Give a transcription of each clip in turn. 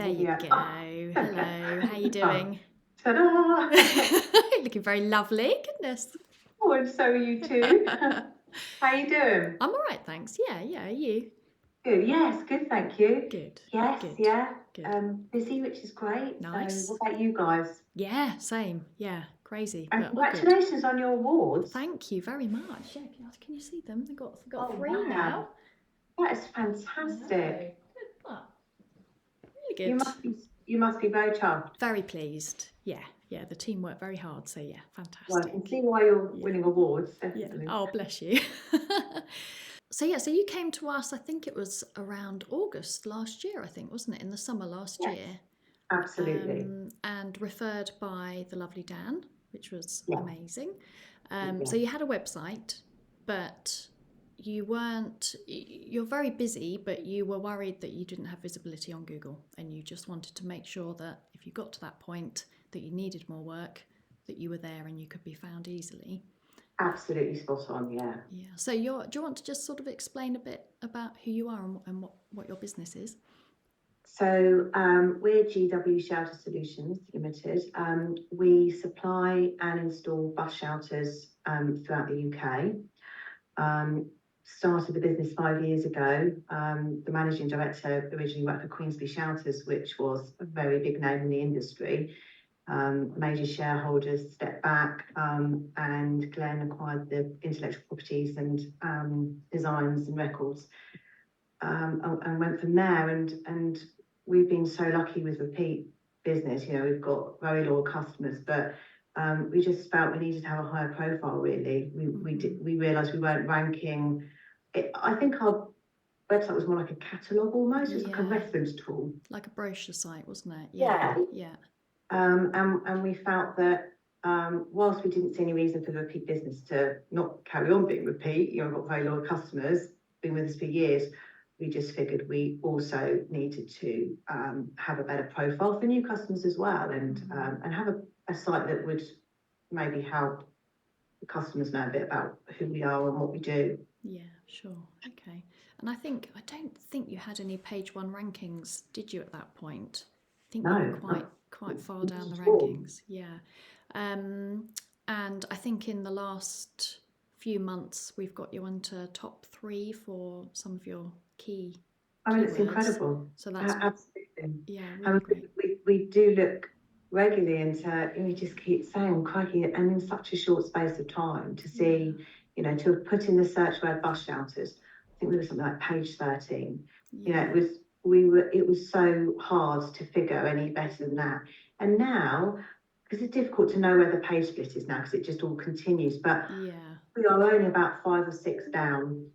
There you Yeah. go. Oh. Hello, how you doing? Ta-da! Looking very lovely, goodness. Oh, and so are you too. How you doing? I'm all right, thanks. Yeah, are you? Good. Yes, good, thank you. Good, Yes, good, yeah. good. Busy, which is great. So, Nice. what about you guys? Yeah, same. Yeah, crazy, And but all good. congratulations on your awards. Thank you very much. Yeah, can you see them? They've got Oh, three now. wow. That is I know. fantastic. Good, but really You good. must be very chuffed. Very pleased. Yeah, the team worked very hard, so yeah, Well, I can fantastic. see why you're Yeah. winning awards, Yeah. definitely. Oh, bless you. So you came to us, I think it was around August last year, I think, wasn't it? In the summer last Yes, year. absolutely. And referred by the lovely Dan, which was Yeah, amazing. yeah. So you had a website, but you're very busy, but you were worried that you didn't have visibility on Google, and you just wanted to make sure that if you got to that point that you needed more work, that you were there and you could be found easily. Absolutely spot on, yeah. Yeah. So do you want to just sort of explain a bit about who you are and what your business is? So we're GW Shelter Solutions Limited. We supply and install bus shelters throughout the UK. Started the business 5 years ago. The managing director originally worked for Queensby Shelters, which was a very big name in the industry. Major shareholders stepped back, and Glenn acquired the intellectual properties and designs and records, and went from there. And we've been so lucky with repeat business. You know, we've got very loyal customers, but we just felt we needed to have a higher profile. Really, we realised we weren't ranking. I think our website was more like a catalogue almost. It was like a reference tool, like a brochure site, wasn't it? Yeah. Yeah. And we felt that whilst we didn't see any reason for the repeat business to not carry on being repeat, you know, we've got very loyal customers, been with us for years, we just figured we also needed to have a better profile for new customers as well, and have a site that would maybe help the customers know a bit about who we are and what we do. Yeah, sure. Okay. And I don't think you had any page one rankings, did you, at that point? I think you were quite far down the rankings. Yeah. And I think in the last few months we've got you onto top 3 for some of your key. I mean, it's incredible. So that's absolutely. Yeah, really great. We do look regularly into, and we just keep saying, crikey, and in such a short space of time to see, you know, to have put in the search word bus shelters. I think we were something like page 13. You know, it was so hard to figure any better than that. And now, because it's difficult to know where the page split is now, because it just all continues, but we are only about 5 or 6 down.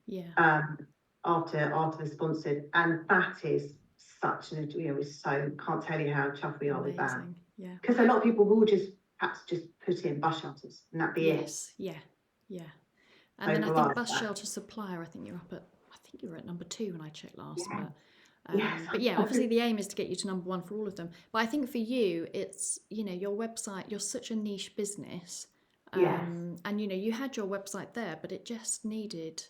After the sponsored, and that is such an, you know, so can't tell you how chuffed we are with that. Yeah. Because a lot of people will perhaps just put in bus shelters and that be it. Yeah. And then I think bus shelter supplier, I think you were at number 2 when I checked last. But yeah, obviously the aim is to get you to number 1 for all of them. But I think for you, it's, you know, your website, you're such a niche business. And, you know, you had your website there, but it just needed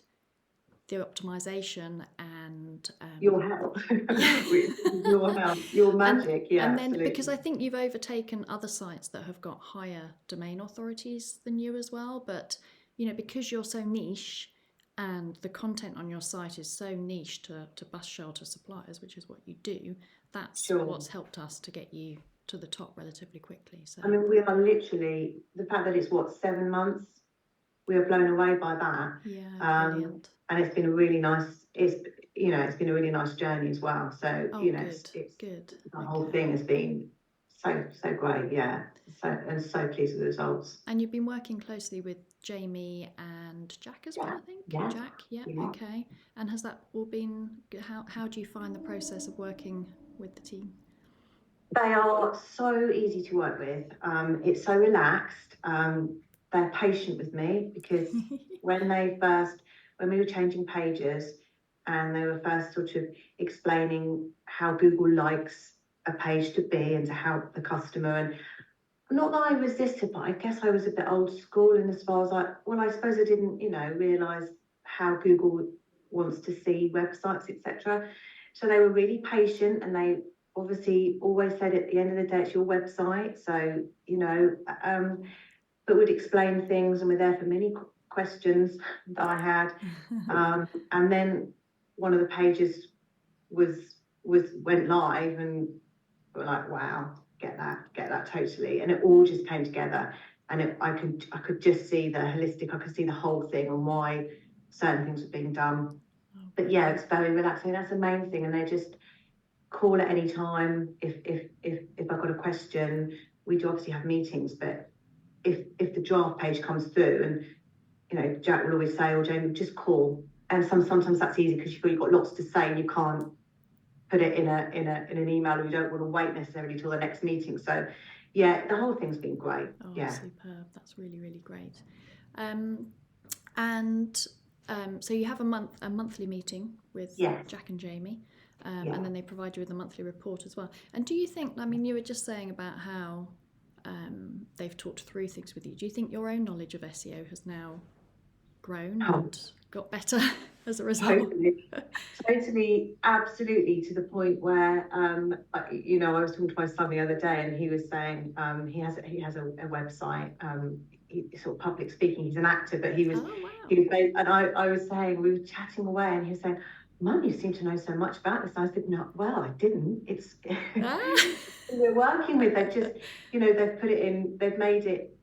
the optimization and your help. Your help, your magic. And then absolutely. Because I think you've overtaken other sites that have got higher domain authorities than you as well, but you know, because you're so niche and the content on your site is so niche to bus shelter suppliers, which is what you do, that's what's helped us to get you to the top relatively quickly. So I mean, we are literally, the fact that it's 7 months, we are blown away by that. Brilliant. And it's been a really nice, it's been a really nice journey as well. So, you know, it's good. The whole thing has been so great, yeah. So pleased with the results. And you've been working closely with Jamie and Jack as well, I think. Jack, okay. And has that all been? How do you find the process of working with the team? They are so easy to work with. It's so relaxed. They're patient with me because when we were changing pages and they were first sort of explaining how Google likes a page to be and to help the customer, and not that I resisted, but I guess I was a bit old school in as far as I suppose I didn't, you know, realise how Google wants to see websites, etc. So they were really patient, and they obviously always said at the end of the day, it's your website. So, but would explain things and were there for many questions that I had. And then one of the pages went live, and we're like, wow, get that totally. And it all just came together. And I could just see the holistic, I could see the whole thing and why certain things were being done. But yeah, it's very relaxing. That's the main thing. And they just call at any time if I've got a question. We do obviously have meetings, but if the draft page comes through, and Jack will always say, "Oh, Jamie, just call." And sometimes that's easy because you've got lots to say and you can't put it in an email, or you don't want to wait necessarily till the next meeting. So yeah, the whole thing's been great. Oh, yeah, superb. That's really, really great. So you have a monthly meeting with yes, Jack and Jamie, yeah. and then they provide you with a monthly report as well. And do you think, I mean, you were just saying about how they've talked through things with you. Do you think your own knowledge of SEO has now grown and got better as a result? Totally, absolutely, to the point where I was talking to my son the other day, and he was saying he has a website. He's sort of public speaking. He's an actor, but he was and I was saying, we were chatting away, and he was saying, "Mum, you seem to know so much about this." And I said, "No, well, I didn't. It's we're working with. They've just they've put it in. They've made it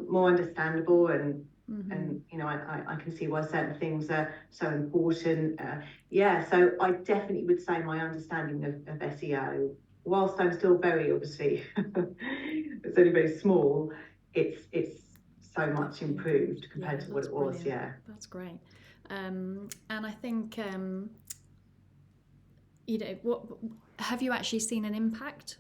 more understandable, and I can see why certain things are so important. So I definitely would say my understanding of SEO, whilst I'm still very obviously it's only very small, it's so much improved compared to what it was. Brilliant. Yeah, that's great. And I think what have you actually seen an impact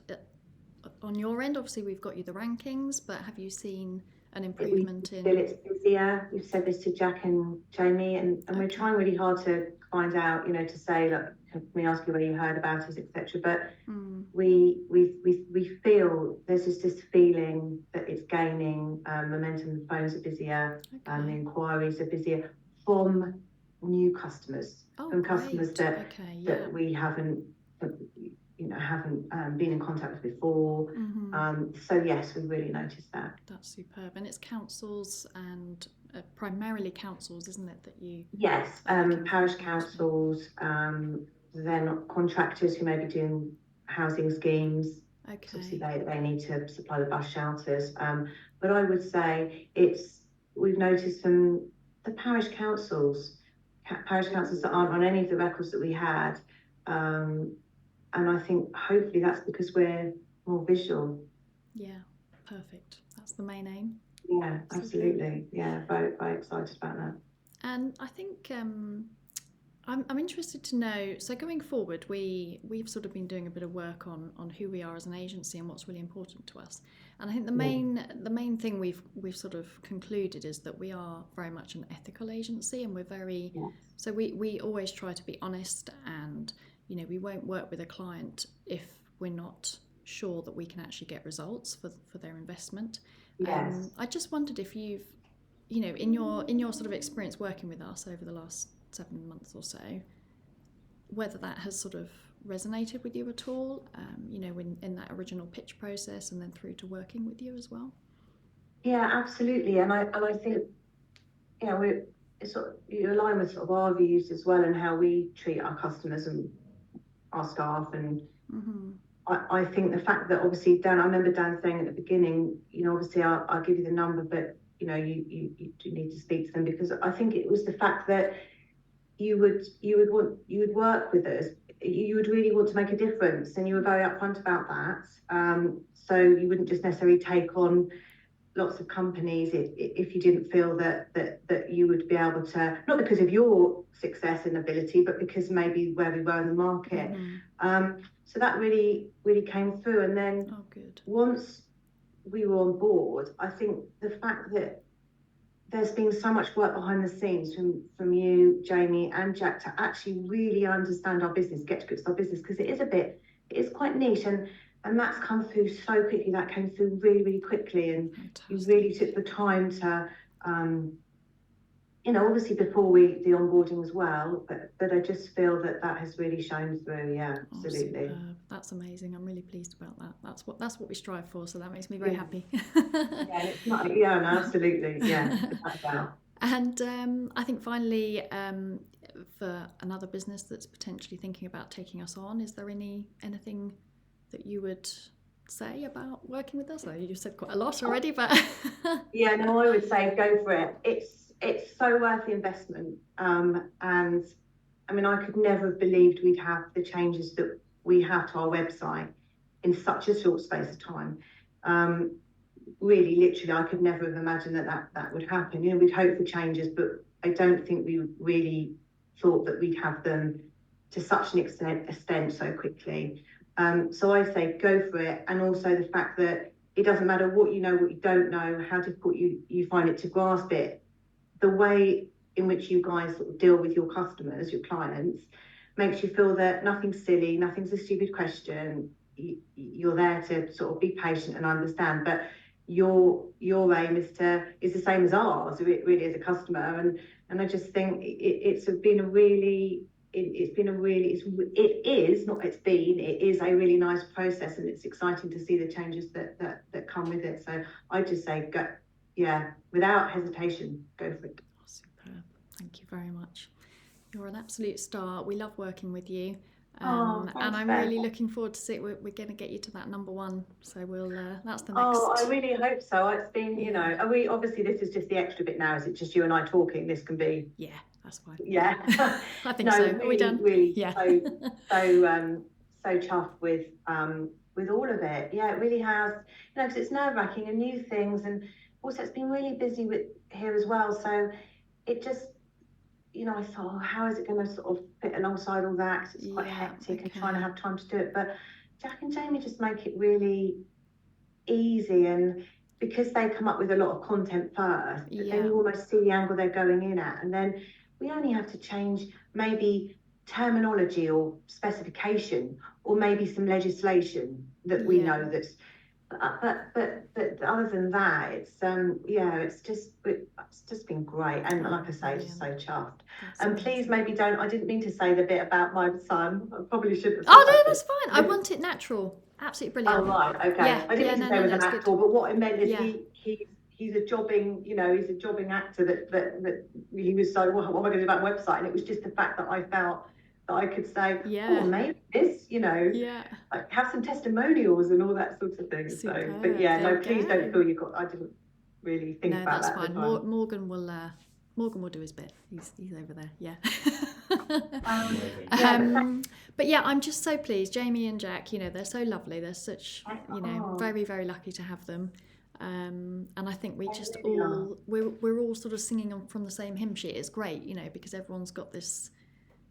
on your end? Obviously we've got you the rankings, but have you seen an improvement in? It's busier. We've said this to Jack and Jamie, and we're trying really hard to find out, to say, look, can we ask you where you heard about us, etc. But we feel there's just this feeling that it's gaining momentum. The phones are busier, the inquiries are busier from new customers, from customers that we haven't been in contact with before. So yes, we really noticed that. That's superb. And it's councils and primarily councils, isn't it, that you? Yes, parish councils, they're not contractors who may be doing housing schemes. Obviously they need to supply the bus shelters. But I would say we've noticed from the parish councils that aren't on any of the records that we had. And I think hopefully that's because we're more visual. Yeah, perfect. That's the main aim. Yeah, absolutely. Yeah, very, very excited about that. And I think I'm interested to know, so going forward, we've sort of been doing a bit of work on who we are as an agency and what's really important to us. And I think the main thing we've sort of concluded is that we are very much an ethical agency, and we're very so we always try to be honest, and we won't work with a client if we're not sure that we can actually get results for their investment. Yes. I just wondered if you've in your sort of experience working with us over the last 7 months or so, whether that has sort of resonated with you at all, in that original pitch process and then through to working with you as well. Yeah, absolutely. And I think you align with sort of our views as well, and how we treat our customers and our staff. And I think the fact that obviously Dan, I remember Dan saying at the beginning, obviously I'll give you the number, but you do need to speak to them, because I think it was the fact that you would work with us, you would really want to make a difference, and you were very upfront about that. So you wouldn't just necessarily take on lots of companies if you didn't feel that you would be able to, not because of your success and ability, but because maybe where we were in the market. So that really came through. And then once we were on board, I think the fact that there's been so much work behind the scenes from you, Jamie, and Jack, to actually really understand our business, get to grips with our business, because it is quite niche, and that's come through so quickly. That came through really, really quickly, and you really took the time to obviously before the onboarding as well, but I just feel that has really shown through. Yeah, absolutely. Superb. That's amazing. I'm really pleased about that. That's what we strive for. So that makes me very happy. Yeah, it's not. Yeah, no, absolutely. Yeah, without a doubt. And I think finally, for another business that's potentially thinking about taking us on, is there anything that you would say about working with us? You said quite a lot already, but yeah, no, I would say go for it. It's so worth the investment. And I mean, I could never have believed we'd have the changes that we have to our website in such a short space of time. Really, literally, I could never have imagined that would happen. We'd hope for changes, but I don't think we really thought that we'd have them to such an extent so quickly. So I say go for it, and also the fact that it doesn't matter what you know, what you don't know, how difficult you find it to grasp it. The way in which you guys sort of deal with your customers, your clients, makes you feel that nothing's silly, nothing's a stupid question. You're there to sort of be patient and understand, but your aim is the same as ours, really, as a customer. And I just think it is a really nice process, and it's exciting to see the changes that come with it. So I just say go, yeah, without hesitation, go for it. Oh, superb. Thank you very much. You're an absolute star. We love working with you. And I'm really looking forward to see it. We're going to get you to that number 1. So that's the next. Oh, I really hope so. It's been, are we, obviously this is just the extra bit now. Is it just you and I talking? This can be. Yeah, that's fine. Yeah. I think so. Really, are we done? Really, yeah. So chuffed with all of it. Yeah, it really has, because it's nerve-wracking and new things, and also it's been really busy here as well. So it just, I thought, how is it going to sort of fit alongside all that? 'Cause it's quite hectic and trying to have time to do it. But Jack and Jamie just make it really easy, and because they come up with a lot of content first, then you almost see the angle they're going in at, and then we only have to change maybe terminology or specification, or maybe some legislation that we know that's. But other than that, it's just been great, and like I say, just so chuffed. And please, maybe don't. I didn't mean to say the bit about my son. I probably shouldn't have. Oh no, that's fine. I want it natural. Absolutely brilliant. Oh right, okay. Yeah, I didn't mean to say it was an actor, but what I meant is he's a jobbing, he's a jobbing actor that he was so. What am I going to do about website? And it was just the fact that I felt that I could say, oh, maybe this, like have some testimonials and all that sort of thing. Superb. So, but yeah, no, please don't feel I didn't really think about that. No, that's fine. Morgan will do his bit. He's over there. Yeah. But yeah, I'm just so pleased. Jamie and Jack, they're so lovely. They're such, very, very lucky to have them. And I think we just we're all sort of singing from the same hymn sheet. It's great, because everyone's got this.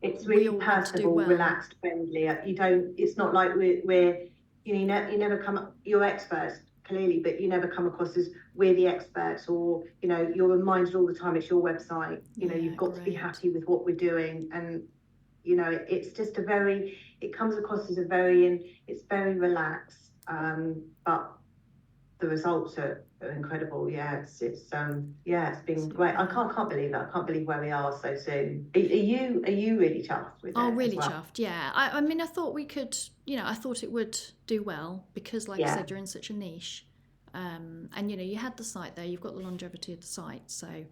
It's really personable, relaxed, friendly. It's not like you never come up, you're experts clearly, but you never come across as we're the experts, or, you're reminded all the time it's your website. You've got to be happy with what we're doing. And, it's just it comes across as it's very relaxed. But the results are incredible. Yeah, it's been great. I can't believe that. I can't believe where we are so soon. Are you really chuffed with it? Oh, really chuffed. Yeah. I mean, I thought we could. I thought it would do well because, like I said, you're in such a niche. And you had the site there. You've got the longevity of the site, so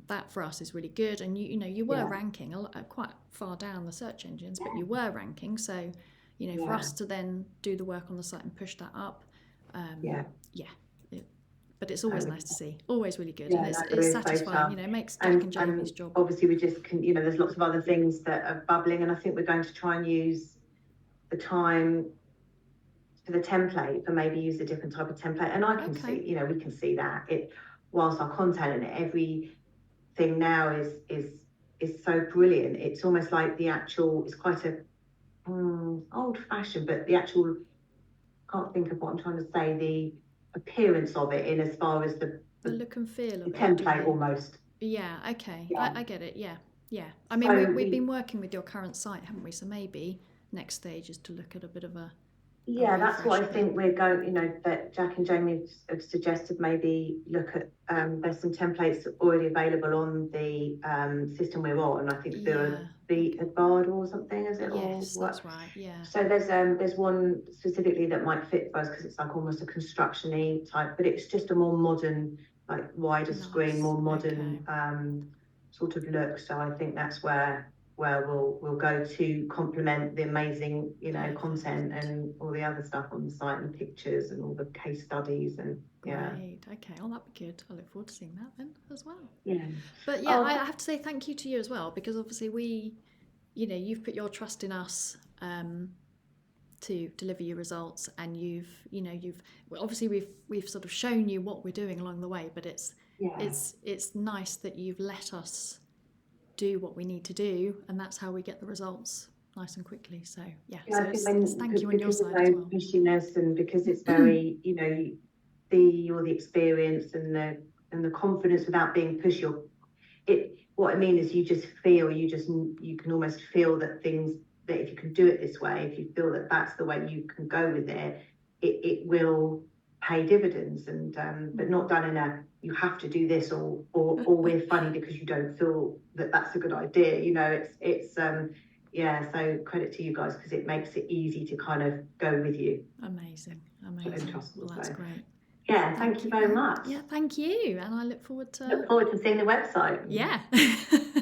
that for us is really good. And you were ranking quite far down the search engines, but you were ranking. So for us to then do the work on the site and push that up. But it's always nice to see. Always really good, and it's satisfying. It makes Jack and Jamie's job. Obviously, we just can. There's lots of other things that are bubbling, and I think we're going to try and use the time for the template, for maybe use a different type of template. And I can see, we can see that whilst our content and everything now is so brilliant. It's almost like it's quite a old-fashioned, but the actual. Can't think of what I'm trying to say. The appearance of it, in as far as the look and feel of the template almost. Yeah. Okay. Yeah. I get it. Yeah. I mean, we've been working with your current site, haven't we? So maybe next stage is to look at a bit of a Yeah, that's what I refresh a bit. think we're going, that Jack and Jamie have suggested, maybe look at, there's some templates already available on the system we're on. I think Yeah. the Advard or something, is it? Or Yes, what? that's right. Yeah. So there's one specifically that might fit for us because it's like almost a construction-y type, but it's just a more modern, like wider screen, Nice. more modern Okay. sort of look. So I think that's where we'll go to complement the amazing, content Perfect. and all the other stuff on the site and pictures and all the case studies and yeah. Great. Okay. Oh, that'd be good. I look forward to seeing that then as well. Yeah. But yeah, I Oh, have to say thank you to you as well, because obviously you've put your trust in us to deliver your results, and well, obviously we've sort of shown you what we're doing along the way, but it's yeah. it's nice that you've let us do what we need to do, and that's how we get the results nice and quickly. So yeah, Yeah, so I think it's thank you on your because of side as no well. pushiness and because it's very, the experience and the confidence without being pushy, or what I mean is you can almost feel that if you can do it this way, if you feel that that's the way you can go with it, it will pay dividends, and but not done in a you have to do this, or we're funny because you don't feel that that's a good idea. It's yeah, so credit to you guys because it makes it easy to kind of go with you Amazing. and trust Well, us. that's So great. yeah, thank you very much. Yeah, thank you, and I look forward to Look forward to seeing the website. yeah.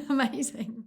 Amazing.